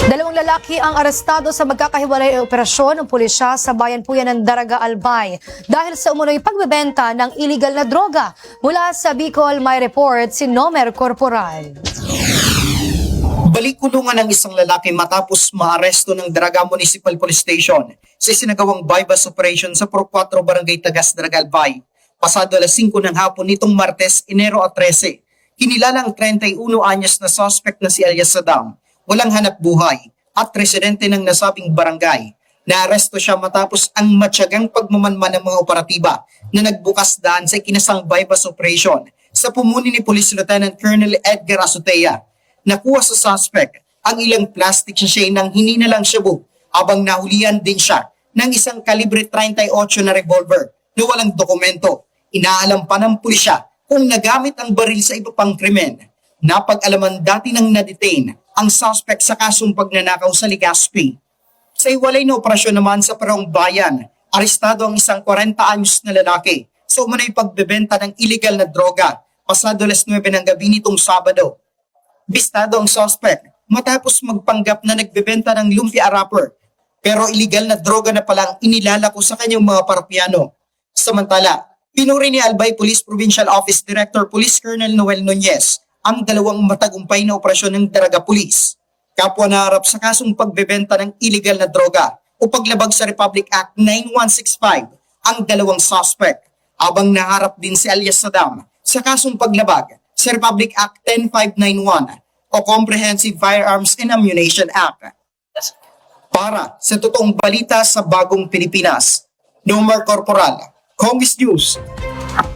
Dalawang lalaki ang arestado sa magkakahiwalay na operasyon ng pulisya sa bayan po yan ng Daraga, Albay dahil sa umunoy pagbebenta ng illegal na droga. Mula sa Bicol, may report si Nomer Corporal. Balik kulungan ng isang lalaki matapos maaresto ng Daraga Municipal Police Station sa sinagawang bypass operation sa Pro 4 Barangay Tagas, Daraga, Albay. Pasado alas 5 ng hapon nitong Martes, Enero 13, kinilalang 31 anyos na suspect na si Elias Saddam, walang hanap buhay at residente ng nasabing barangay. Naaresto siya matapos ang matyagang pagmamanman ng mga operatiba na nagbukas daan sa ikinasang bypass operation sa pumuni ni Police Lieutenant Colonel Edgar Azotea. Nakuha sa suspect ang ilang plastic sachet ng hininalang shabu habang nahulihan din siya ng isang kalibre 38 na revolver na walang dokumento. Inaalam pa ng pulisya kung nagamit ang baril sa iba pang krimen. Napag-alaman dati ng na-detain ang suspect sa kasong pagnanakaw sa Legazpi. Sa iwalay na operasyon naman sa Parong Bayan, arestado ang isang 40 anyos na lalaki sa umunay pagbebenta ng illegal na droga pasado alas 9 ng gabi nitong Sabado. Bistado ang suspect matapos magpanggap na nagbebenta ng lumpia wrapper pero illegal na droga na palang inilalako sa kanyang mga parapyano. Samantala, pinuri ni Albay Police Provincial Office Director Police Colonel Noel Nunez ang dalawang matagumpay na operasyon ng Daraga Police. Kapwa naharap sa kasong pagbebenta ng illegal na droga o paglabag sa Republic Act 9165 ang dalawang suspect, habang naharap din si Elias Saddam sa kasong paglabag sa Republic Act 10591 o Comprehensive Firearms and Ammunition Act. Para sa totoong balita sa Bagong Pilipinas, Nomer Corporal, Congress News.